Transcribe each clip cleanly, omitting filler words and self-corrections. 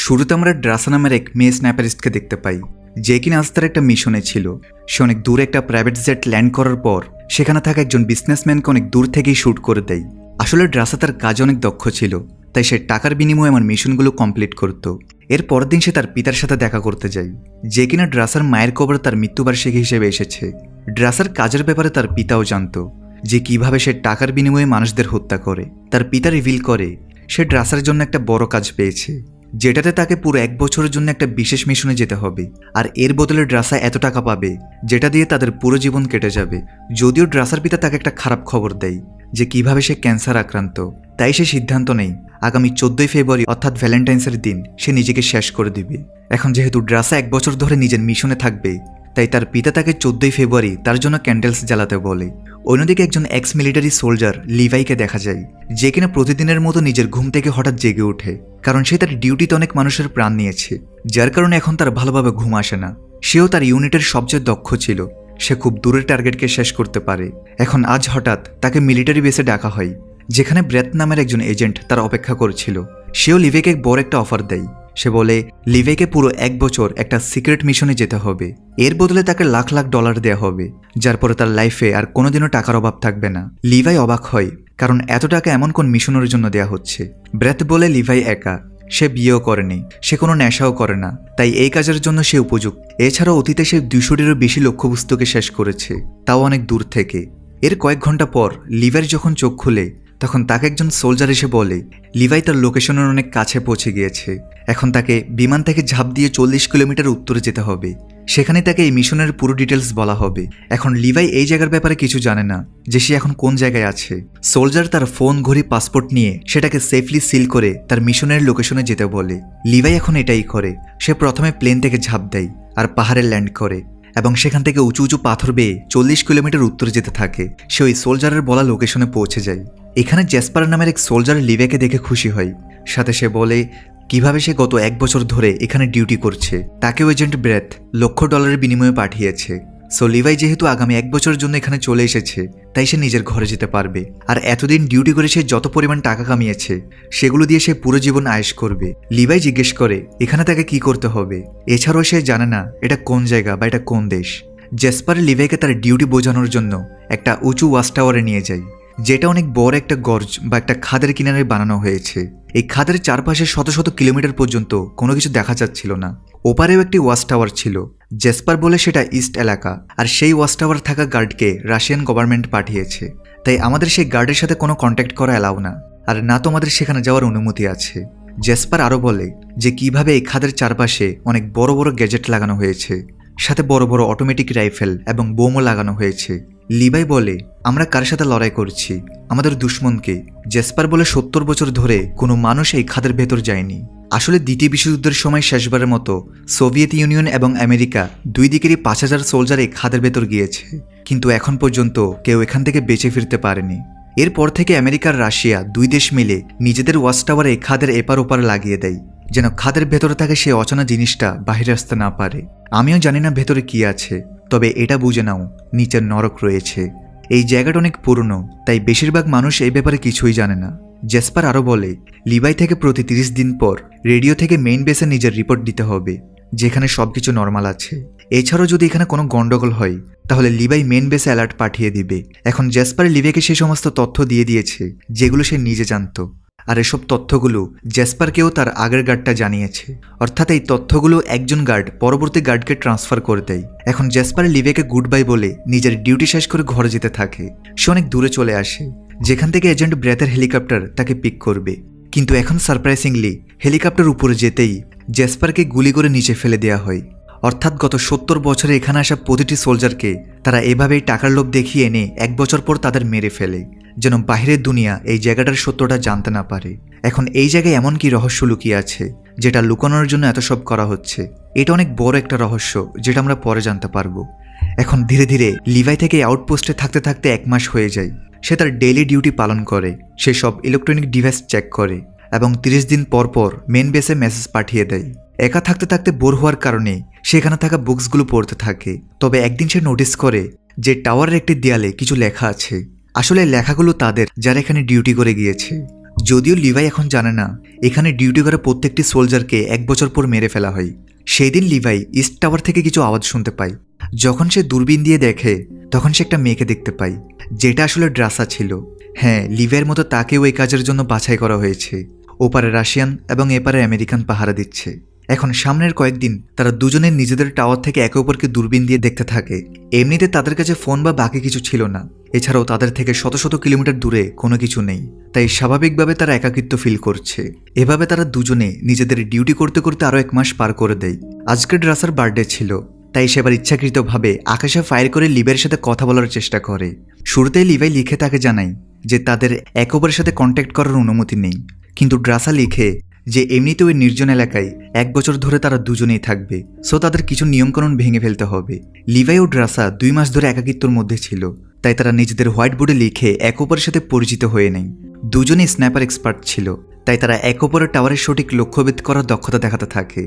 শুরুতে আমরা ড্রাসা নামের এক মেয়ে স্ন্যাপারিস্টকে দেখতে পাই, যে কিনা আজ তার একটা মিশনে ছিল। সে অনেক দূরে একটা প্রাইভেট জেট ল্যান্ড করার পর সেখানে থাকা একজন বিজনেসম্যানকে অনেক দূর থেকেই শ্যুট করে দেয়। আসলে ড্রাসা তার কাজে অনেক দক্ষ ছিল, তাই সে টাকার বিনিময়ে আমার মিশনগুলো কমপ্লিট করত। এর পরের দিন সে তার পিতার সাথে দেখা করতে যায়, যে কিনা ড্রাসার মায়ের কবরে তার মৃত্যুবার্ষিকী হিসেবে এসেছে। ড্রাসার কাজের ব্যাপারে তার পিতাও জানত, যে কিভাবে সে টাকার বিনিময়ে মানুষদের হত্যা করে। তার পিতা রিভিল করে সে ড্রাসার জন্য একটা বড় কাজ পেয়েছে, যেটাতে তাকে পুরো 1 বছরের জন্য একটা বিশেষ মিশনে যেতে হবে। আর এর বদলে ড্রাসা এত টাকা পাবে যেটা দিয়ে তাদের পুরো জীবন কেটে যাবে। যদিও ড্রাসার পিতা তাকে একটা খারাপ খবর দেয় যে কিভাবে সে ক্যান্সার আক্রান্ত, তাই সে সিদ্ধান্ত নেয় আগামী 14 ফেব্রুয়ারি অর্থাৎ ভ্যালেন্টাইন্সের দিন সে নিজেকে শেষ করে দিবে। এখন যেহেতু ড্রাসা 1 বছর ধরে নিজের মিশনে থাকবে, তাই তার পিতা তাকে 14 ফেব্রুয়ারি তার জন্য ক্যান্ডেলস জ্বালাতে বলে। অন্যদিকে একজন এক্স মিলিটারি সোলজার লিভাইকে দেখা যায়, যে কিনা প্রতিদিনের মতো নিজের ঘুম থেকে হঠাৎ জেগে ওঠে, কারণ সে তার ডিউটিতে অনেক মানুষের প্রাণ নিয়েছে, যার কারণে এখন তার ভালোভাবে ঘুম আসে না। সেও তার ইউনিটের সবচেয়ে দক্ষ ছিল, সে খুব দূরের টার্গেটকে শেষ করতে পারে। এখন আজ হঠাৎ তাকে মিলিটারি বেসে ডাকা হয়, যেখানে ব্রেথ নামের একজন এজেন্ট তার অপেক্ষা করছিল। সেও লিভেকে বড় একটা অফার দেয়। সে বলে লিভেকে পুরো 1 বছর একটা সিক্রেট মিশনে যেতে হবে, এর বদলে তাকে লাখ লাখ ডলার দেওয়া হবে, যার পরে তার লাইফে আর কোনোদিনও টাকার অভাব থাকবে না। লিভাই অবাক হয়, কারণ এত টাকা এমন কোন মিশনের জন্য দেওয়া হচ্ছে। ব্রেথ বলে লিভাই একা, সে বিয়েও করেনি, সে কোনো নেশাও করে না, তাই এই কাজের জন্য সে উপযুক্ত। এছাড়াও অতীতে সে 200-টিরও বেশি লক্ষ্যবস্তুকে শেষ করেছে, তাও অনেক দূর থেকে। এর কয়েক ঘন্টা পর লিভাইয়ের যখন চোখ খুলে, তখন তাকে একজন সোলজার এসে বলে লিভাই তার লোকেশনের অনেক কাছে পৌঁছে গিয়েছে। এখন তাকে বিমান থেকে ঝাঁপ দিয়ে 40 কিলোমিটার উত্তরে যেতে হবে, সেখানে তাকে এই মিশনের পুরো ডিটেলস বলা হবে। এখন লিভাই এই জায়গার ব্যাপারে কিছু জানে না, যে সে এখন কোন জায়গায় আছে। সোলজার তার ফোন, ঘড়ি, পাসপোর্ট নিয়ে সেটাকে সেফলি সিল করে তার মিশনের লোকেশনে যেতে বলে। লিভাই এখন এটাই করে। সে প্রথমে প্লেন থেকে ঝাঁপ দেয় আর পাহাড়ে ল্যান্ড করে, এবং সেখান থেকে উঁচু উঁচু পাথর বেয়ে 40 কিলোমিটার উত্তরে যেতে থাকে। সে ওই সোলজারের বলা লোকেশনে পৌঁছে যায়। এখানে জ্যাসপার নামের এক সোলজার লিভেকে দেখে খুশি হয়, সাথে সে বলে কিভাবে সে গত 1 বছর ধরে এখানে ডিউটি করছে। তাকেও এজেন্ট ব্রেথ লক্ষ ডলারের বিনিময়ে পাঠিয়েছে। সো লিভাই যেহেতু আগামী 1 বছরের জন্য এখানে চলে এসেছে, তাই সে নিজের ঘরে যেতে পারবে। আর এতদিন ডিউটি করে সে যত পরিমাণ টাকা কামিয়েছে, সেগুলো দিয়ে সে পুরো জীবন আয়েশ করবে। লিভাই জিজ্ঞেস করে এখানে তাকে কি করতে হবে। এছাড়াও সে জানে না এটা কোন জায়গা বা এটা কোন দেশ। জ্যাসপার লিভাইকে তার ডিউটি বোঝানোর জন্য একটা উঁচু ওয়াচ টাওয়ারে নিয়ে যায়, যেটা অনেক বড় একটা গর্জ বা একটা খাদের কিনারে বানানো হয়েছে। এই খাদের চারপাশে শত শত কিলোমিটার পর্যন্ত কোনো কিছু দেখা যাচ্ছিল না। ওপারেও একটি ওয়াচ টাওয়ার ছিল। জ্যাসপার বলে সেটা ইস্ট এলাকা, আর সেই ওয়াচ টাওয়ার থাকা গার্ডকে রাশিয়ান গভর্নমেন্ট পাঠিয়েছে, তাই আমাদের সেই গার্ডের সাথে কোনো কন্ট্যাক্ট করা অ্যালাউ না, আর না তো আমাদের সেখানে যাওয়ার অনুমতি আছে। জ্যাসপার আরও বলে যে কিভাবে এই খাদের চারপাশে অনেক বড় বড় গ্যাজেট লাগানো হয়েছে, সাথে বড় বড় অটোমেটিক রাইফেল এবং বোমও লাগানো হয়েছে। লিভাই বলে আমরা কার সাথে লড়াই করছি, আমাদের দুশ্মনকে। জ্যাসপার বলে 70 বছর ধরে কোনো মানুষ এই খাদের ভেতর যায়নি। আসলে দ্বিতীয় বিশ্বযুদ্ধের সময় শেষবারের মতো সোভিয়েত ইউনিয়ন এবং আমেরিকা দুই দিকেরই 5000 সোলজার এই খাদের ভেতর গিয়েছে, কিন্তু এখন পর্যন্ত কেউ এখান থেকে বেঁচে ফিরতে পারেনি। এরপর থেকে আমেরিকার রাশিয়া দুই দেশ মিলে নিজেদের ওয়াচ টাওয়ারে এই খাদের এপার ওপার লাগিয়ে দেয়, যেন খাদের ভেতরে থাকে সে অচেনা জিনিসটা বাহিরে আসতে না পারে। আমিও জানি না ভেতরে কি আছে, তবে এটা বুঝে নাও নিচের নরক রয়েছে। এই জায়গাটা অনেক পুরনো, তাই বেশিরভাগ মানুষ এই ব্যাপারে কিছুই জানে না। জ্যাসপার আরও বলে লিভাই থেকে প্রতি 30 দিন পর রেডিও থেকে মেইন বেসে নিজের রিপোর্ট দিতে হবে, যেখানে সবকিছু নর্মাল আছে। এছাড়াও যদি এখানে কোনো গন্ডগোল হয়, তাহলে লিভাই মেইন বেসে অ্যালার্ট পাঠিয়ে দিবে। এখন জ্যাসপার লিভাইকে সেই সমস্ত তথ্য দিয়ে দিয়েছে যেগুলো সে নিজে জানত, আর এসব তথ্যগুলো জ্যাসপারকেও তার আগের গার্ডটা জানিয়েছে। অর্থাৎ এই তথ্যগুলো একজন গার্ড পরবর্তী গার্ডকে ট্রান্সফার করে দেয়। এখন জ্যাসপার লিভেকে গুড বাই বলে নিজের ডিউটি শেষ করে ঘরে যেতে থাকে। সে অনেক দূরে চলে আসে, যেখান থেকে এজেন্ট ব্রেথের হেলিকপ্টার তাকে পিক করবে। কিন্তু এখন সারপ্রাইজিংলি হেলিকপ্টার উপরে যেতেই জ্যাসপারকে গুলি করে নিচে ফেলে দেওয়া হয়। অর্থাৎ গত 70 বছরে এখানে আসা প্রতিটি সোলজারকে তারা এভাবেই টাকার লোভ দেখিয়ে এনে 1 বছর পর তাদের মেরে ফেলে, যেন বাহিরের দুনিয়া এই জায়গাটার সত্যটা জানতে না পারে। এখন এই জায়গায় এমন কি রহস্য লুকিয়ে আছে যেটা লুকানোর জন্য এত সব করা হচ্ছে? এটা অনেক বড় একটা রহস্য, যেটা আমরা পরে জানতে পারবো। এখন ধীরে ধীরে লিভাই থেকে আউটপোস্টে থাকতে থাকতে 1 মাস হয়ে যায়। সে তার ডেইলি ডিউটি পালন করে, সে সব ইলেকট্রনিক ডিভাইস চেক করে এবং 30 দিন পর পর মেন বেসে মেসেজ পাঠিয়ে দেয়। একা থাকতে থাকতে বোর হওয়ার কারণে সেখানে থাকা বুকসগুলো পড়তে থাকে। তবে একদিন সে নোটিস করে যে টাওয়ারের একটি দেয়ালে কিছু লেখা আছে। আসলে লেখাগুলো তাদের যারা এখানে ডিউটি করে গিয়েছে। যদিও লিভাই এখন জানে না এখানে ডিউটি করা প্রত্যেকটি সোলজারকে 1 বছর পর মেরে ফেলা হয়। সেই দিন লিভাই ইস্ট টাওয়ার থেকে কিছু আওয়াজ শুনতে পায়। যখন সে দূরবীন দিয়ে দেখে তখন সে একটা মেয়েকে দেখতে পায়, যেটা আসলে ড্রাসা ছিল। হ্যাঁ, লিভাইয়ের মতো তাকেও এই কাজের জন্য বাছাই করা হয়েছে। ওপারে রাশিয়ান এবং এপারে আমেরিকান পাহারা দিচ্ছে। এখন সামনের কয়েকদিন তারা দুজনে নিজেদের টাওয়ার থেকে একে অপরকে দূরবীন দিয়ে দেখতে থাকে। এমনিতে তাদের কাছে ফোন বা বাকি কিছু ছিল না, এছাড়াও তাদের থেকে শত শত কিলোমিটার দূরে কোনো কিছু নেই, তাই স্বাভাবিকভাবে তারা একাকিত্ব ফিল করছে। এভাবে তারা দুজনে নিজেদের ডিউটি করতে করতে আরও 1 মাস পার করে দেয়। আজকে ড্রাসার বার্থডে ছিল, তাই সেবার ইচ্ছাকৃতভাবে আকাশে ফায়ার করে লিভাইয়ের সাথে কথা বলার চেষ্টা করে। শুরুতেই লিভাই লিখে তাকে জানায় যে তাদের একে অপরের সাথে কন্ট্যাক্ট করার অনুমতি নেই, কিন্তু ড্রাসা লিখে যে এমনিতেও ওই নির্জন এলাকায় 1 বছর ধরে তারা দুজনেই থাকবে, সো তাদের কিছু নিয়মকানুন ভেঙে ফেলতে হবে। লিভাই ও ড্রাসা 2 মাস ধরে একাকিত্বর মধ্যে ছিল, তাই তারা নিজেদের হোয়াইট বোর্ডে লিখে এক অপরের সাথে পরিচিত হয়ে নেয়। দুজনেই স্ন্যাপার এক্সপার্ট ছিল, তাই তারা এক অপরের টাওয়ারের সঠিক লক্ষ্যভেদ করার দক্ষতা দেখাতে থাকে।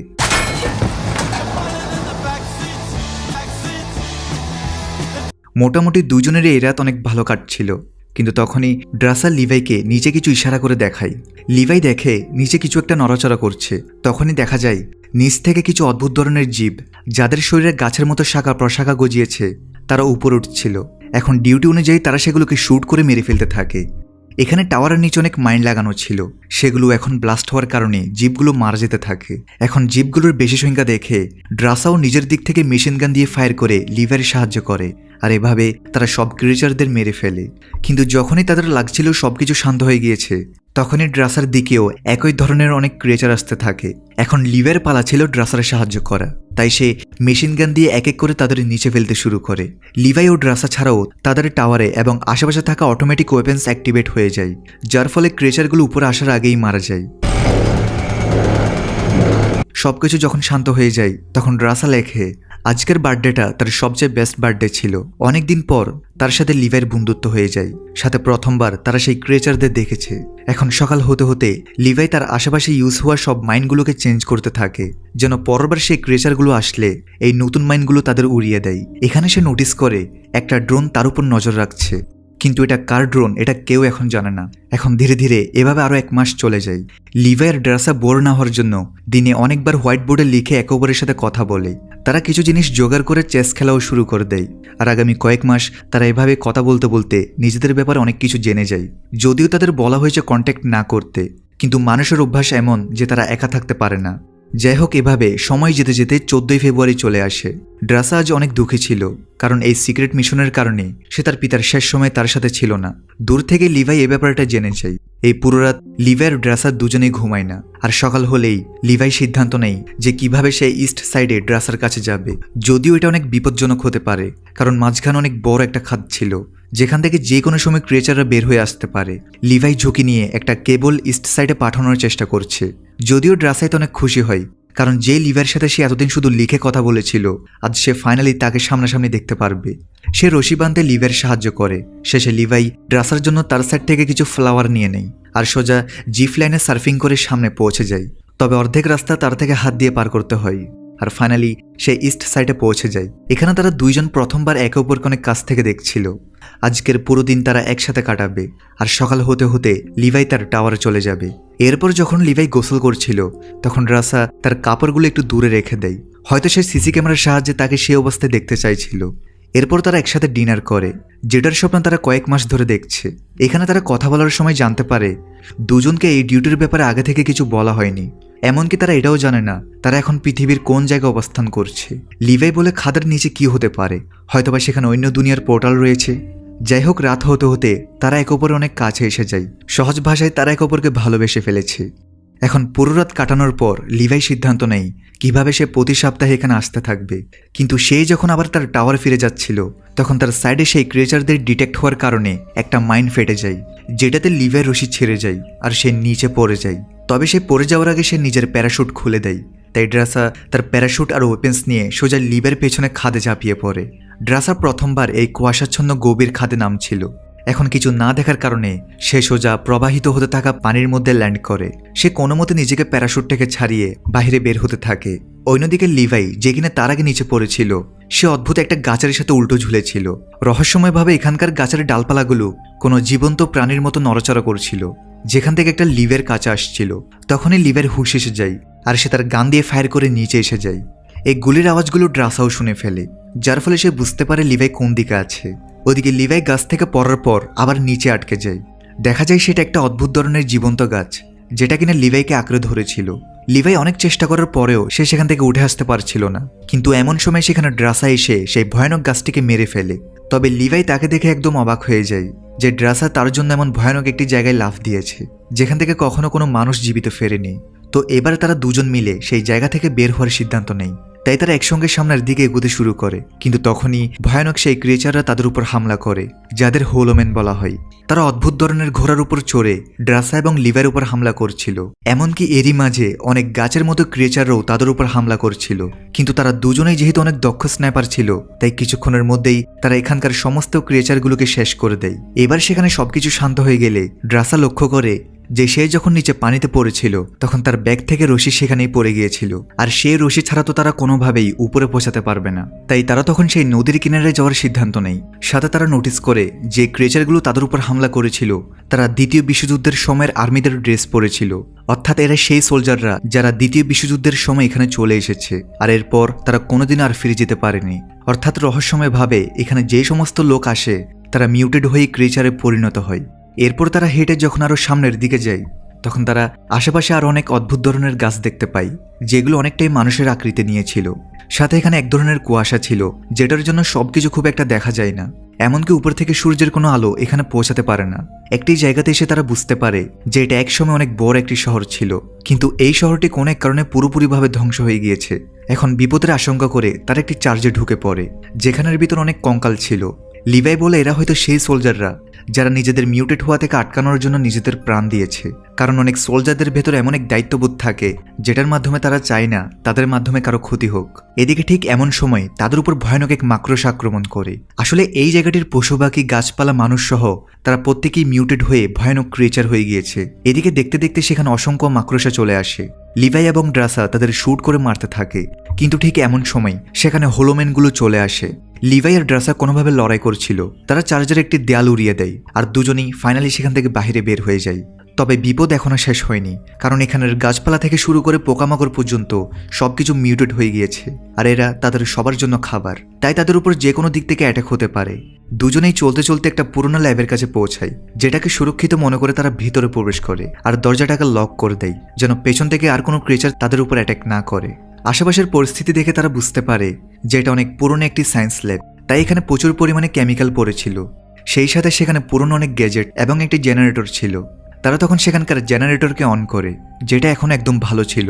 মোটামুটি দুজনেরই এই রাত অনেক ভালো কাটছিল, কিন্তু তখনই ড্রাসা লিভাইকে নিচে কিছু ইশারা করে দেখায়। লিভাই দেখে নিচে কিছু একটা নড়াচড়া করছে। তখনই দেখা যায় নিচ থেকে কিছু অদ্ভুত ধরনের জীব, যাদের শরীরে গাছের মতো শাখা প্রশাখা গজিয়েছে, তারা উপরে উঠছিল। এখন ডিউটি অনুযায়ী তারা সেগুলোকে শ্যুট করে মেরে ফেলতে থাকে। এখানে টাওয়ারের নিচে অনেক মাইন লাগানো ছিল, সেগুলো এখন ব্লাস্ট হওয়ার কারণে জীবগুলো মারা যেতে থাকে। এখন জীবগুলোর বেশি সংখ্যা দেখে ড্রাসাও নিজের দিক থেকে মেশিন গান দিয়ে ফায়ার করে লিভারের সাহায্য করে, আর এভাবে তারা সব ক্রিয়েচারদের মেরে ফেলে। কিন্তু যখনই তাদের লাগছিল সবকিছু শান্ত হয়ে গিয়েছে, তখনই ড্রাসার দিকেও একই ধরনের অনেক ক্রিয়েচার আসতে থাকে। এখন লিভারের পালা ছিল ড্রাসার সাহায্য করা, তাই সে মেশিন গান দিয়ে এক এক করে তাদের নিচে ফেলতে শুরু করে। লিভাই ও ড্রাসা ছাড়াও তাদের টাওয়ারে এবং আশেপাশে থাকা অটোমেটিক ওয়েপেন্স অ্যাক্টিভেট হয়ে যায়, যার ফলে ক্রিয়েচারগুলো উপরে আসার আগেই মারা যায়। সবকিছু যখন শান্ত হয়ে যায় তখন ড্রাসা লেখে আজকের বার্থডেটা তার সবচেয়ে বেস্ট বার্থডে ছিল। অনেকদিন পর তার সাথে লিভাইয়ের বন্ধুত্ব হয়ে যায়, সাথে প্রথমবার তারা সেই ক্রিয়েচারদের দেখেছে। এখন সকাল হতে হতে লিভাই তার আশেপাশে ইউজ হওয়া সব মাইনগুলোকে চেঞ্জ করতে থাকে, যেন পরবার সেই ক্রিয়েচারগুলো আসলে এই নতুন মাইনগুলো তাদের উড়িয়ে দেয়। এখানে সে নোটিস করে একটা ড্রোন তার উপর নজর রাখছে, কিন্তু এটা কার ড্রোন এটা কেউ এখন জানে না। এখন ধীরে ধীরে এভাবে আরও 1 মাস চলে যায়। লিভাই আর ড্রাসা বোর না হওয়ার জন্য দিনে অনেকবার হোয়াইট বোর্ডে লিখে একে অপরের সাথে কথা বলে। তারা কিছু জিনিস জোগাড় করে চেস খেলাও শুরু করে দেয়, আর আগামী কয়েক মাস তারা এভাবে কথা বলতে বলতে নিজেদের ব্যাপারে অনেক কিছু জেনে যায়। যদিও তাদের বলা হয়েছে কন্ট্যাক্ট না করতে, কিন্তু মানুষের অভ্যাস এমন যে তারা একা থাকতে পারে না। যাই হোক, এভাবে সময় যেতে যেতে 14ই ফেব্রুয়ারি চলে আসে। ড্রাসা আজ অনেক দুঃখী ছিল, কারণ এই সিক্রেট মিশনের কারণে সে তার পিতার শেষ সময় তার সাথে ছিল না। দূর থেকে লিভাই এই ব্যাপারটা জেনে যায়। এই পুরো রাত লিভাই আর ড্রাসা দুজনেই ঘুমায় না, আর সকাল হলেই লিভাই সিদ্ধান্ত নেয় যে কিভাবে সে ইস্ট সাইডে ড্রাসার কাছে যাবে। যদিও এটা অনেক বিপজ্জনক হতে পারে, কারণ মাঝখানে অনেক বড় একটা খাদ ছিল, যেখান থেকে যে কোনো সময় ক্রিয়েচাররা বের হয়ে আসতে পারে। লিভাই ঝুঁকি নিয়ে একটা কেবল ইস্ট সাইডে পাঠানোর চেষ্টা করছে। যদিও ড্রাসাইতে অনেক খুশি হয়, কারণ যে লিভাইয়ের সাথে সে এতদিন শুধু লিখে কথা বলেছিল, আজ সে ফাইনালি তাকে সামনাসামনি দেখতে পারবে। সে রশি বাঁধতে লিভাইয়ের সাহায্য করে। শেষে লিভাই ড্রাসার জন্য তার সাইড থেকে কিছু ফ্লাওয়ার নিয়ে নেয়, আর সোজা জিপ লাইনে সার্ফিং করে সামনে পৌঁছে যায়। তবে অর্ধেক রাস্তা তার থেকে হাত দিয়ে পার করতে হয়, আর ফাইনালি সে ইস্ট সাইডে পৌঁছে যায়। এখানে তারা দুইজন প্রথমবার একে অপরকে অনেক কাছ থেকে দেখছিল। আজকের পুরো দিন তারা একসাথে কাটাবে, আর সকাল হতে হতে লিভাই তার টাওয়ারে চলে যাবে। এরপর যখন লিভাই গোসল করছিল, তখন ড্রাসা তার কাপড়গুলো একটু দূরে রেখে দেয়। হয়তো সে সিসি ক্যামেরার সাহায্যে তাকে সে অবস্থায় দেখতে চাইছিল। এরপর তারা একসাথে ডিনার করে, যেটার স্বপ্ন তারা কয়েক মাস ধরে দেখছে। এখানে তারা কথা বলার সময় জানতে পারে দুজনকে এই ডিউটির ব্যাপারে আগে থেকে কিছু বলা হয়নি। এমনকি তারা এটাও জানে না তারা এখন পৃথিবীর কোন জায়গায় অবস্থান করছে। লিভাই বলে খাদের নিচে কি হতে পারে, হয়তোবা সেখানে অন্য দুনিয়ার পোর্টাল রয়েছে। যাই হোক, রাত হতে হতে তারা একে অপরের অনেক কাছে এসে যায়। সহজ ভাষায় তারা একে অপরকে ভালোবেসে ফেলেছে। এখন পুরো রাত কাটানোর পর লিভাই সিদ্ধান্ত নেয় কিভাবে সে প্রতি সপ্তাহে এখানে আসতে থাকবে। কিন্তু সেই যখন আবার তার টাওয়ার ফিরে যাচ্ছিল, তখন তার সাইডে সেই ক্রিয়েচারদের ডিটেক্ট হওয়ার কারণে একটা মাইন ফেটে যায়, যেটাতে লিভাই রশি ছেড়ে যায় আর সে নিচে পড়ে যায়। তবে সে পড়ে যাওয়ার আগে সে নিজের প্যারাশুট খুলে দেয়। তাই ড্রাসা তার প্যারাশুট আর ওয়েপেন্স নিয়ে সোজা লিভাইয়ের পেছনে খাদে ঝাঁপিয়ে পড়ে। ড্রাসা প্রথমবার এই কুয়াশাচ্ছন্ন গভীর খাদে নামছিল। এখন কিছু না দেখার কারণে সে সোজা প্রবাহিত হতে থাকা পানির মধ্যে ল্যান্ড করে। সে কোনো মতে নিজেকে প্যারাশুট থেকে ছাড়িয়ে বাইরে বের হতে থাকে। অন্যদিকে লিভাই, যে কিনা তার আগে নিচে পড়েছিল, সে অদ্ভুত একটা গাছের সাথে উল্টো ঝুলেছিল। রহস্যময়ভাবে এখানকার গাছের ডালপালাগুলো কোনো জীবন্ত প্রাণীর মতো নড়াচড়া করছিল। যেখান থেকে একটা লিভের কাছে আসছিল। তখনই লিভের হুশ এসে যায় আর সে তার গান দিয়ে ফায়ার করে নিচে এসে যায়। এই গুলির আওয়াজগুলো ড্রাসাও শুনে ফেলে, যার ফলে সে বুঝতে পারে লিভাই কোন দিকে আছে। ওদিকে লিভাই গাছ থেকে পড়ার পর আবার নিচে আটকে যায়। দেখা যায় সেটা একটা অদ্ভুত ধরনের জীবন্ত গাছ, যেটা কিনা লিভাইকে আঁকড়ে ধরেছিল। লিভাই অনেক চেষ্টা করার পরেও সে সেখান থেকে উঠে আসতে পারছিল না, কিন্তু এমন সময় সেখানে ড্রাসা এসে সেই ভয়ানক গাছটিকে মেরে ফেলে। তবে লিভাই তাকে দেখে একদম অবাক হয়ে যায় যে ড্রাসা তার জন্য এমন ভয়ানক একটি জায়গায় লাফ দিয়েছে যেখান থেকে কখনো কোনো মানুষ জীবিত ফেরেনি। তো এবার তারা দুজন মিলে সেই জায়গা থেকে বের হওয়ার সিদ্ধান্ত নেয়। তাই তারা একসঙ্গে সামনের দিকে এগোতে শুরু করে, কিন্তু তখনই ভয়ানক সেই ক্রিয়েচাররা তাদের উপর হামলা করে, যাদের হোলোম্যান বলা হয়। তারা অদ্ভুত ধরনের ঘোড়ার উপর চড়ে ড্রাসা এবং লিভার উপর হামলা করছিল। এমনকি এরই মাঝে অনেক গাছের মতো ক্রিয়েচাররাও তাদের উপর হামলা করছিল, কিন্তু তারা দুজনেই যেহেতু অনেক দক্ষ স্নাইপার ছিল, তাই কিছুক্ষণের মধ্যেই তারা এখানকার সমস্ত ক্রিয়েচারগুলোকে শেষ করে দেয়। এবার সেখানে সবকিছু শান্ত হয়ে গেলে ড্রাসা লক্ষ্য করে যে সে যখন নিচে পানিতে পড়েছিল তখন তার ব্যাগ থেকে রশি সেখানেই পড়ে গিয়েছিল, আর সেই রশি ছাড়া তো তারা কোনোভাবেই উপরে পৌঁছাতে পারবে না। তাই তারা তখন সেই নদীর কিনারে যাওয়ার সিদ্ধান্ত নেয়। সাথে তারা নোটিস করে যে ক্রিয়েচারগুলো তাদের উপর হামলা করেছিল তারা দ্বিতীয় বিশ্বযুদ্ধের সময়ের আর্মিদের ড্রেস পরেছিল, অর্থাৎ এরা সেই সোলজাররা যারা দ্বিতীয় বিশ্বযুদ্ধের সময় এখানে চলে এসেছে আর এরপর তারা কোনোদিন আর ফিরে যেতে পারেনি। অর্থাৎ রহস্যময়ভাবে এখানে যে সমস্ত লোক আসে তারা মিউটেড হয়ে ক্রিয়েচারে পরিণত হয়। এরপর তারা হেঁটে যখন আরো সামনের দিকে যায় তখন তারা আশেপাশে আরো অনেক অদ্ভুত ধরনের গাছ দেখতে পায়, যেগুলো অনেকটাই মানুষের আকৃতি নিয়েছিল। সাথে এখানে এক ধরনের কুয়াশা ছিল, যেটার জন্য সবকিছু খুব একটা দেখা যায় না। এমনকি উপর থেকে সূর্যের কোনো আলো এখানে পৌঁছাতে পারে না। একটি জায়গাতে এসে তারা বুঝতে পারে যে এটা একসময় অনেক বড় একটি শহর ছিল, কিন্তু এই শহরটি কোনো এক কারণে পুরোপুরিভাবে ধ্বংস হয়ে গিয়েছে। এখন বিপদের আশঙ্কা করে তারা একটি চার্জে ঢুকে পড়ে, যেখানের ভিতর অনেক কঙ্কাল ছিল। লিভাই বলে এরা হয়তো সেই সোলজাররা যারা নিজেদের মিউটেড হওয়া থেকে আটকানোর জন্য নিজেদের প্রাণ দিয়েছে, কারণ অনেক সোলজারদের ভেতর এমন এক দায়িত্ববোধ থাকে যেটার মাধ্যমে তারা চায় না তাদের মাধ্যমে কারো ক্ষতি হোক। এদিকে ঠিক এমন সময় তাদের উপর ভয়ানক এক মাকড়সা আক্রমণ করে। আসলে এই জায়গাটির পশু পাখি গাছপালা মানুষ সহ তারা প্রত্যেকেই মিউটেড হয়ে ভয়ানক ক্রিয়েচার হয়ে গিয়েছে। এদিকে দেখতে দেখতে সেখানে অসংখ্য মাকড়সা চলে আসে। লিভাই এবং ড্রাসা তাদের শুট করে মারতে থাকে, কিন্তু ঠিক এমন সময় সেখানে হোলোম্যানগুলো চলে আসে। লিভাই আর ড্রাসা কোনোভাবে লড়াই করছিল, তারা চার্জার একটি দেয়াল উড়িয়ে দেয় আর দুজনেই ফাইনালি সেখান থেকে বাইরে বের হয়ে যায়। তবে বিপদ এখনো শেষ হয়নি, কারণ এখানের গাছপালা থেকে শুরু করে পোকামাকড় পর্যন্ত সবকিছু মিউটেড হয়ে গিয়েছে, আর এরা তাদের সবার জন্য খাবার। তাই তাদের উপর যে কোনো দিক থেকে অ্যাটাক হতে পারে। দুজনেই চলতে চলতে একটা পুরোনো ল্যাবের কাছে পৌঁছায়, যেটাকে সুরক্ষিত মনে করে তারা ভিতরে প্রবেশ করে আর দরজাটাকে লক করে দেয়, যেন পেছন থেকে আর কোনো ক্রিয়েচার তাদের উপর অ্যাটাক না করে। আশেপাশের পরিস্থিতি দেখে তারা বুঝতে পারে যে এটা অনেক পুরনো একটি সায়েন্স ল্যাব, তাই এখানে প্রচুর পরিমাণে কেমিক্যাল পড়েছিল। সেই সাথে সেখানে পুরনো অনেক গ্যাজেট এবং একটি জেনারেটর ছিল। তারা তখন সেখানকার জেনারেটরকে অন করে, যেটা এখন একদম ভালো ছিল।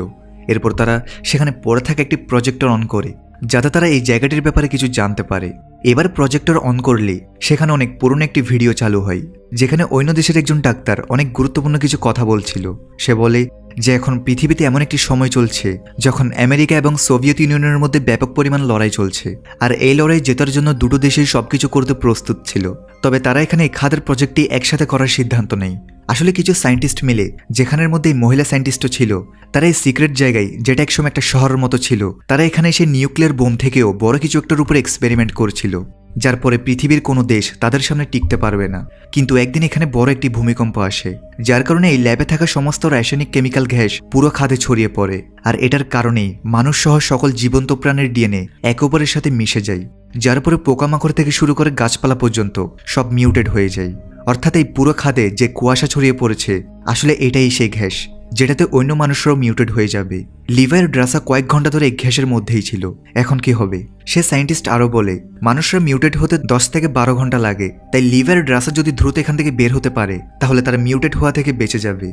এরপর তারা সেখানে পড়ে থাকা একটি প্রজেক্টর অন করে, যাতে তারা এই জায়গাটির ব্যাপারে কিছু জানতে পারে। এবার প্রজেক্টর অন করলে সেখানে অনেক পুরনো একটি ভিডিও চালু হয়, যেখানে অন্য দেশের একজন ডাক্তার অনেক গুরুত্বপূর্ণ কিছু কথা বলছিল। সে বলে যে এখন পৃথিবীতে এমন একটি সময় চলছে যখন আমেরিকা এবং সোভিয়েত ইউনিয়নের মধ্যে ব্যাপক পরিমাণ লড়াই চলছে, আর এই লড়াই জেতার জন্য দুটো দেশই সবকিছু করতে প্রস্তুত ছিল। তবে তারা এখানে এই খাদের প্রজেক্টটি একসাথে করার সিদ্ধান্ত নেয়। আসলে কিছু সায়েন্টিস্ট মিলে, যেখানের মধ্যে মহিলা সায়েন্টিস্টও ছিল, তারা এই সিক্রেট জায়গায়, যেটা একসময় একটা শহরের মতো ছিল, তারা এখানে এসে নিউক্লিয়ার বোম থেকেও বড় কিছু একটার উপর এক্সপেরিমেন্ট করছিল, যার পরে পৃথিবীর কোনো দেশ তাদের সামনে টিকতে পারবে না। কিন্তু একদিন এখানে বড় একটি ভূমিকম্প আসে, যার কারণে এই ল্যাবে থাকা সমস্ত রাসায়নিক কেমিক্যাল গ্যাস পুরো খাদে ছড়িয়ে পড়ে, আর এটার কারণেই মানুষ সহ সকল জীবন্ত প্রাণের ডিএনএ একে অপরের সাথে মিশে যায়, যার পরে পোকামাকড় থেকে শুরু করে গাছপালা পর্যন্ত সব মিউটেড হয়ে যায়। অর্থাৎ এই পুরো খাদে যে কুয়াশা ছড়িয়ে পড়েছে আসলে এটাই সেই গ্যাস, যেটাতে অন্য মানুষরাও মিউটেড হয়ে যাবে। লিভার ড্রাসা কয়েক ঘন্টা ধরে এই গ্যাসের মধ্যেই ছিল। এখন কি হবে? সে সায়েন্টিস্ট আরও বলে মানুষরা মিউটেড হতে 10 থেকে 12 ঘন্টা লাগে, তাই লিভার ড্রাসা যদি দ্রুত এখান থেকে বের হতে পারে তাহলে তারা মিউটেড হওয়া থেকে বেঁচে যাবে।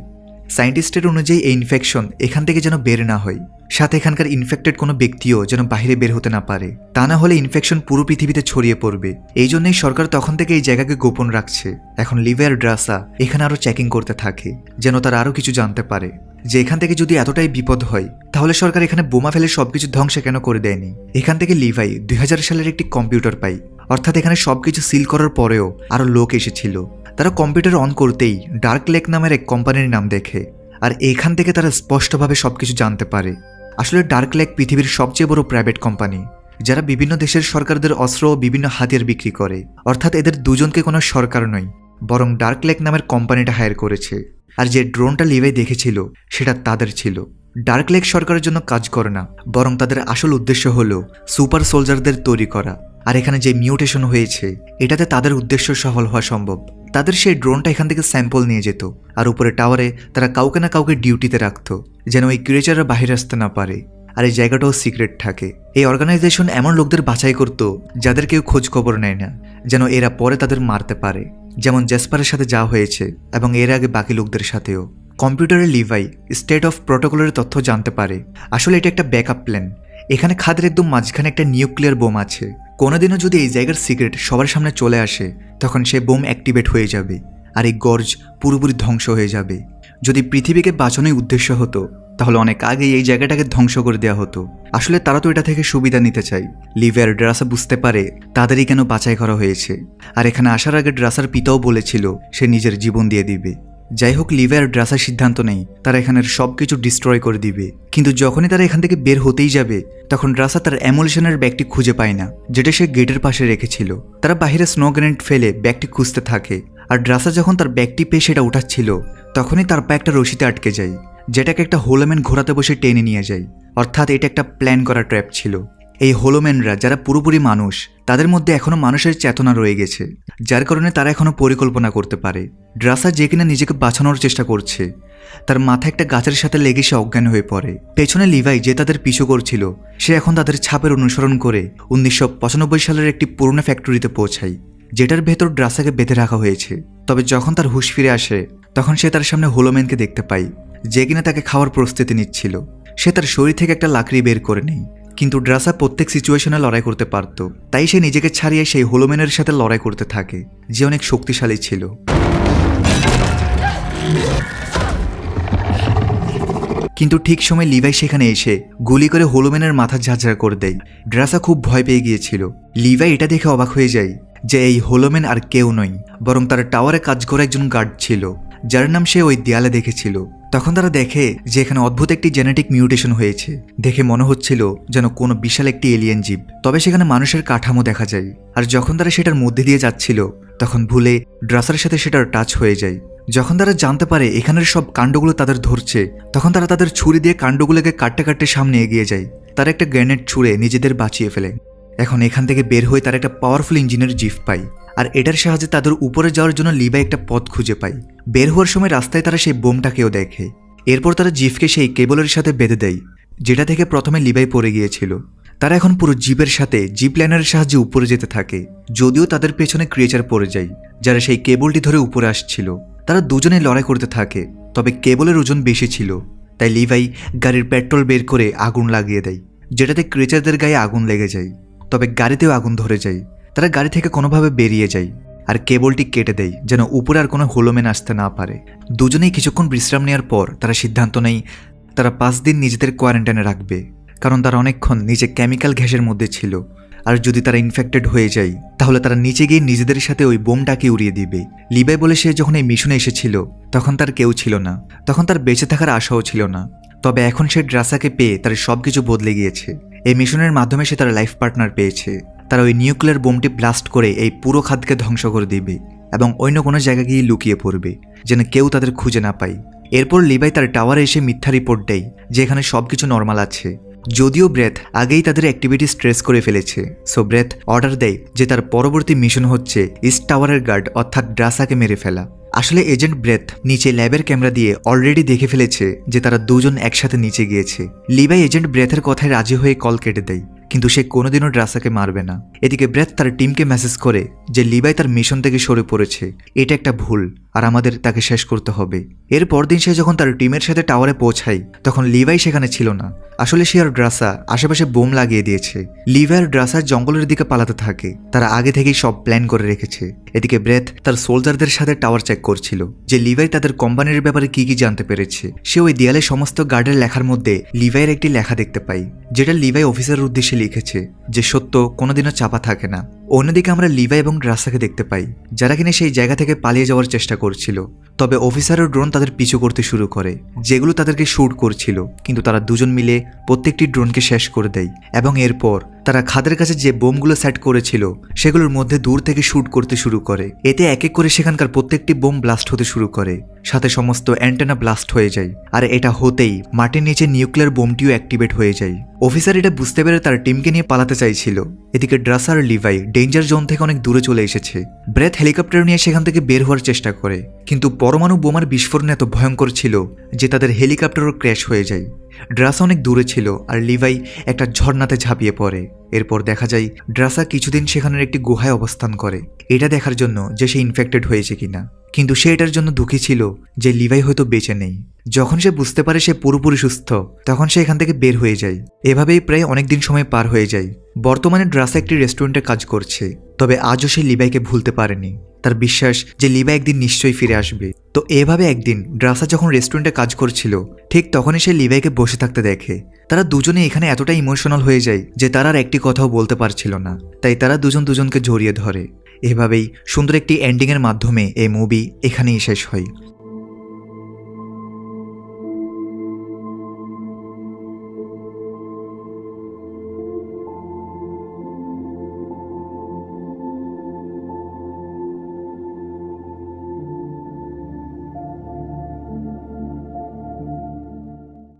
সায়েন্টিস্টের অনুযায়ী এই ইনফেকশন এখান থেকে যেন বের না হয়, সাথে এখানকার ইনফেক্টেড কোনো ব্যক্তিও যেন বাইরে বের হতে না পারে, তা না হলে ইনফেকশন পুরো পৃথিবীতে ছড়িয়ে পড়বে। এই জন্যই সরকার তখন থেকে এই জায়গাকে গোপন রাখছে। এখন লিভার ড্রাসা এখানে আরও চেকিং করতে থাকে, যেন তারা আরও কিছু জানতে পারে যে এখান থেকে যদি এতটাই বিপদ হয় তাহলে সরকার এখানে বোমা ফেলে সবকিছু ধ্বংস কেন করে দেয়নি। এখান থেকে লিভাই 2000 সালের একটি কম্পিউটার পাই, অর্থাৎ এখানে সবকিছু সিল করার পরেও আরও লোক এসেছিল। তারা কম্পিউটার অন করতেই ডার্ক লেক নামের এক কোম্পানির নাম দেখে, আর এখান থেকে তারা স্পষ্টভাবে সবকিছু জানতে পারে। আসলে ডার্ক লেক পৃথিবীর সবচেয়ে বড় প্রাইভেট কোম্পানি, যারা বিভিন্ন দেশের সরকারদের অস্ত্র ও বিভিন্ন হাতিয়ার বিক্রি করে। অর্থাৎ এদের দুজনকে কোনো সরকার নয়, বরং ডার্ক লেক নামের কোম্পানিটা হায়ার করেছে। আর যে ড্রোনটা লিভাই দেখেছিল সেটা তাদের ছিল। ডার্ক লেক সরকারের জন্য কাজ করে না, বরং তাদের আসল উদ্দেশ্য হলো সুপার সোলজারদের তৈরি করা। আর এখানে যে মিউটেশন হয়েছে এটাতে তাদের উদ্দেশ্য সফল হওয়া সম্ভব। তাদের সেই ড্রোনটা এখান থেকে স্যাম্পল নিয়ে যেত, আর উপরে টাওয়ারে তারা কাউকে না কাউকে ডিউটিতে রাখতো, যেন ওই ক্রিয়েচাররা বাহিরে আসতে না পারে, আর এই জায়গাটাও সিক্রেট থাকে। এই অর্গানাইজেশন এমন লোকদের বাছাই করত যাদের কেউ খোঁজ খবর নেয় না, যেন এরা পরে তাদের মারতে পারে, যেমন জেসপারের সাথে যা হয়েছে এবং এর আগে বাকি লোকদের সাথেও। কম্পিউটারে লিভাই স্টেট অফ প্রোটোকলের তথ্য জানতে পারে। আসলে এটা একটা ব্যাকআপ প্ল্যান। এখানে খাদের একদম মাঝখানে একটা নিউক্লিয়ার বোম আছে। কোনোদিনও যদি এই জায়গার সিক্রেট সবার সামনে চলে আসে তখন সে বোম অ্যাক্টিভেট হয়ে যাবে, আর এই গর্জ পুরোপুরি ধ্বংস হয়ে যাবে। যদি পৃথিবীকে বাঁচানোই উদ্দেশ্য হতো তাহলে অনেক আগেই এই জায়গাটাকে ধ্বংস করে দেওয়া হতো। আসলে তারা তো এটা থেকে সুবিধা নিতে চায়। লিভার ড্রাসা বুঝতে পারে তাদেরই কেন বাছাই করা হয়েছে, আর এখানে আসার আগে ড্রাসার পিতাও বলেছিল সে নিজের জীবন দিয়ে দিবে। যাই হোক, লিভার ড্রাসার সিদ্ধান্ত নেই তারা এখানের সবকিছু ডিস্ট্রয় করে দিবে। কিন্তু যখনই তারা এখান থেকে বের হতেই যাবে তখন ড্রাসা তার অ্যামুলেশনের ব্যাগটি খুঁজে পায় না, যেটা সে গেটের পাশে রেখেছিল। তারা বাহিরে স্নো গ্রেনেড ফেলে ব্যাগটি খুঁজতে থাকে, আর ড্রাসা যখন তার ব্যাগটি পেয়ে সেটা উঠাচ্ছিল তখনই তার পা একটা রশিতে আটকে যায়, যেটাকে একটা হোলোম্যান ঘোরাতে বসে টেনে নিয়ে যায়। অর্থাৎ এটা একটা প্ল্যান করা ট্র্যাপ ছিল। এই হোলোম্যানরা যারা পুরোপুরি মানুষ, তাদের মধ্যে এখনো মানুষের চেতনা রয়ে গেছে, যার কারণে তারা এখনো পরিকল্পনা করতে পারে। ড্রাসা যে কিনা নিজেকে বাঁচানোর চেষ্টা করছে, তার মাথায় একটা গাছের সাথে লেগে সে অজ্ঞান হয়ে পড়ে। পেছনে লিভাই যে তাদের পিছু করছিল সে এখন তাদের ছাপের অনুসরণ করে 1995 সালের একটি পুরনো ফ্যাক্টরিতে পৌঁছায়, যেটার ভেতর ড্রাসাকে বেঁধে রাখা হয়েছে। তবে যখন তার হুঁশ ফিরে আসে তখন সে তার সামনে হোলোম্যানকে দেখতে পায়, যে কিনা তাকে খাওয়ার প্রস্তুতি নিচ্ছিল। সে তার শরীর থেকে একটা লাকড়ি বের করে নেয়, কিন্তু ড্রাসা প্রত্যেক সিচুয়েশনে লড়াই করতে পারত, তাই সে নিজেকে ছাড়িয়ে সেই হোলোম্যানের সাথে লড়াই করতে থাকে, যে অনেক শক্তিশালী ছিল। কিন্তু ঠিক সময় লিভাই সেখানে এসে গুলি করে হোলোম্যানের মাথা ঝাঁঝরা করে দেয়। ড্রাসা খুব ভয় পেয়ে গিয়েছিল। লিভাই এটা দেখে অবাক হয়ে যায় যে এই হোলোম্যান আর কেউ নয়, বরং তার টাওয়ারে কাজ করা একজন গার্ড ছিল, যার নাম সে ওই দেয়ালে দেখেছিল। তখন তারা দেখে যে এখানে অদ্ভুত একটি জেনেটিক মিউটেশন হয়েছে। দেখে মনে হচ্ছিল যেন কোনো বিশাল একটি এলিয়েন জীব, তবে সেখানে মানুষের কাঠামো দেখা যায়। আর যখন তারা সেটার মধ্যে দিয়ে যাচ্ছিল তখন ভুলে ড্রাসার সাথে সেটার টাচ হয়ে যায়। যখন তারা জানতে পারে এখানের সব কাণ্ডগুলো তাদের ধরছে তখন তারা তাদের ছুরি দিয়ে কাণ্ডগুলোকে কাটতে কাটতে সামনে এগিয়ে যায়। তারা একটা গ্রেনেড ছুঁড়ে নিজেদের বাঁচিয়ে ফেলে। এখন এখান থেকে বের হয়ে তারা একটা পাওয়ারফুল ইঞ্জিনের জিপ পায়, আর এটার সাহায্যে তাদের উপরে যাওয়ার জন্য লিভাই একটা পথ খুঁজে পায়। বের হওয়ার সময় রাস্তায় তারা সেই বোমটাকেও দেখে। এরপর তারা জিপকে সেই কেবলের সাথে বেঁধে দেয়, যেটা থেকে প্রথমে লিভাই পড়ে গিয়েছিল। তারা এখন পুরো জিপের সাথে জিপ লাইনারের সাহায্যে উপরে যেতে থাকে, যদিও তাদের পেছনে ক্রিয়েচার পড়ে যায় যারা সেই কেবলটি ধরে উপরে আসছিল। তারা দুজনেই লড়াই করতে থাকে, তবে কেবলের ওজন বেশি ছিল, তাই লিভাই গাড়ির পেট্রোল বের করে আগুন লাগিয়ে দেয়, যেটাতে ক্রিয়েচারদের গায়ে আগুন লেগে যায়। তবে গাড়িতেও আগুন ধরে যায়। তারা গাড়ি থেকে কোনোভাবে বেরিয়ে যায় আর কেবলটি কেটে দেয় যেন উপরে আর কোনো হোলোম্যান আসতে না পারে। দুজনেই কিছুক্ষণ বিশ্রাম নেওয়ার পর তারা সিদ্ধান্ত নেয় তারা 5 দিন নিজেদের কোয়ারেন্টাইনে রাখবে, কারণ তারা অনেকক্ষণ নিচে কেমিক্যাল গ্যাসের মধ্যে ছিল, আর যদি তারা ইনফেক্টেড হয়ে যায় তাহলে তারা নিচে গিয়ে নিজেদের সাথে ওই বোমটাকে উড়িয়ে দিবে। লিভাই বলে সে যখন এই মিশনে এসেছিল তখন তার কেউ ছিল না, তখন তার বেঁচে থাকার আশাও ছিল না। তবে এখন সে ড্রাসাকে পেয়ে তার সবকিছু বদলে গিয়েছে। এই মিশনের মাধ্যমে সে তার লাইফ পার্টনার পেয়েছে। তারা ওই নিউক্লিয়ার বোমটি ব্লাস্ট করে এই পুরো খাদকে ধ্বংস করে দিবে এবং অন্য কোনো জায়গায় গিয়ে লুকিয়ে পড়বে যেন কেউ তাদের খুঁজে না পায়। এরপর লিভাই তার টাওয়ারে এসে মিথ্যা রিপোর্ট দেয় যে এখানে সবকিছু নর্মাল আছে, যদিও ব্রেথ আগেই তাদের অ্যাক্টিভিটি স্ট্রেস করে ফেলেছে। সো ব্রেথ অর্ডার দেয় যে তার পরবর্তী মিশন হচ্ছে ইস্ট টাওয়ারের গার্ড অর্থাৎ ড্রাসাকে মেরে ফেলা। আসলে এজেন্ট ব্রেথ নিচে ল্যাবের ক্যামেরা দিয়ে অলরেডি দেখে ফেলেছে যে তারা দুজন একসাথে নিচে গিয়েছে। লিভাই এজেন্ট ব্রেথের কথায় রাজি হয়ে কল কেটে দেয়, কিন্তু সে কোনোদিনও ড্রাসাকে মারবে না। এদিকে ব্রেথ তার টিমকে মেসেজ করে যে লিভাই তার মিশন থেকে সরে পড়েছে, এটা একটা ভুল আর আমাদের তাকে শেষ করতে হবে। এর পরদিন সে যখন তার টিমের সাথে টাওয়ারে পৌঁছায় তখন লিভাই সেখানে ছিল না। আসলে সে আর ড্রাসা আশেপাশে বোম লাগিয়ে দিয়েছে। লিভাই আর ড্রাসা জঙ্গলের দিকে পালাতে থাকে, তারা আগে থেকেই সব প্ল্যান করে রেখেছে। এদিকে ব্রেথ তার সোলজারদের সাথে টাওয়ার চেক করছিল যে লিভাই তাদের কোম্পানির ব্যাপারে কি কি জানতে পেরেছে। সে ওই দেয়ালে সমস্ত গার্ডের লেখার মধ্যে লিভাইয়ের একটি লেখা দেখতে পায়, যেটা লিভাই অফিসারের উদ্দেশ্যে লিখেছে যে সত্য কোনোদিনও চাপা থাকে না। অন্যদিকে আমরা লিভাই এবং ড্রাসাকে দেখতে পাই, যারা কিনা সেই জায়গা থেকে পালিয়ে যাওয়ার চেষ্টা করছিল। তবে অফিসারের ড্রোন তাদের পিছু করতে শুরু করে, যেগুলো তাদেরকে শ্যুট করছিল, কিন্তু তারা দুজন মিলে প্রত্যেকটি ড্রোনকে শেষ করে দেয়। এবং এরপর তারা খাদের কাছে যে বোমগুলো সেট করেছিল সেগুলোর মধ্যে দূর থেকে শ্যুট করতে শুরু করে। এতে এক এক করে সেখানকার প্রত্যেকটি বোম ব্লাস্ট হতে শুরু করে, সাথে সমস্ত অ্যান্টেনা ব্লাস্ট হয়ে যায়। আর এটা হতেই মাটির নিচে নিউক্লিয়ার বোমটিও অ্যাক্টিভেট হয়ে যায়। অফিসার এটা বুঝতে পেরে তার টিমকে নিয়ে পালাতে চাইছিল। এদিকে ড্রাস আর লিভাই ডেঞ্জার জোন থেকে অনেক দূরে চলে এসেছে। ব্রেথ হেলিকপ্টার নিয়ে সেখান থেকে বের হওয়ার চেষ্টা করে, কিন্তু পরমাণু বোমার বিস্ফোরণ এত ভয়ঙ্কর ছিল যে তাদের হেলিকপ্টারও ক্র্যাশ হয়ে যায়। ড্রাসা অনেক দূরে ছিল আর লিভাই একটা ঝর্ণাতে ঝাঁপিয়ে পড়ে। এরপর দেখা যায় ড্রাসা কিছুদিন সেখানের একটি গুহায় অবস্থান করে, এটা দেখার জন্য যে সে ইনফেক্টেড হয়েছে কিনা। কিন্তু সে এটার জন্য দুঃখী ছিল যে লিভাই হয়তো বেঁচে নেই। যখন সে বুঝতে পারে সে পুরোপুরি সুস্থ, তখন সে এখান থেকে বের হয়ে যায়। এভাবেই প্রায় অনেকদিন সময় পার হয়ে যায়। বর্তমানে ড্রাসা একটি রেস্টুরেন্টে কাজ করছে, তবে আজও সে লিভাইকে ভুলতে পারেনি। তার বিশ্বাস যে লিভাই একদিন নিশ্চয়ই ফিরে আসবে। তো এভাবে একদিন ড্রাসা যখন রেস্টুরেন্টে কাজ করছিল, ঠিক তখনই সে লিভাইকে বসে থাকতে দেখে। তারা দুজনে এখানে এতটা ইমোশনাল হয়ে যায় যে তারা আর একটি কথাও বলতে পারছিল না, তাই তারা দুজন দুজনকে জড়িয়ে ধরে। এভাবেই সুন্দর একটি এন্ডিংয়ের মাধ্যমে এই মুভি এখানেই শেষ হয়।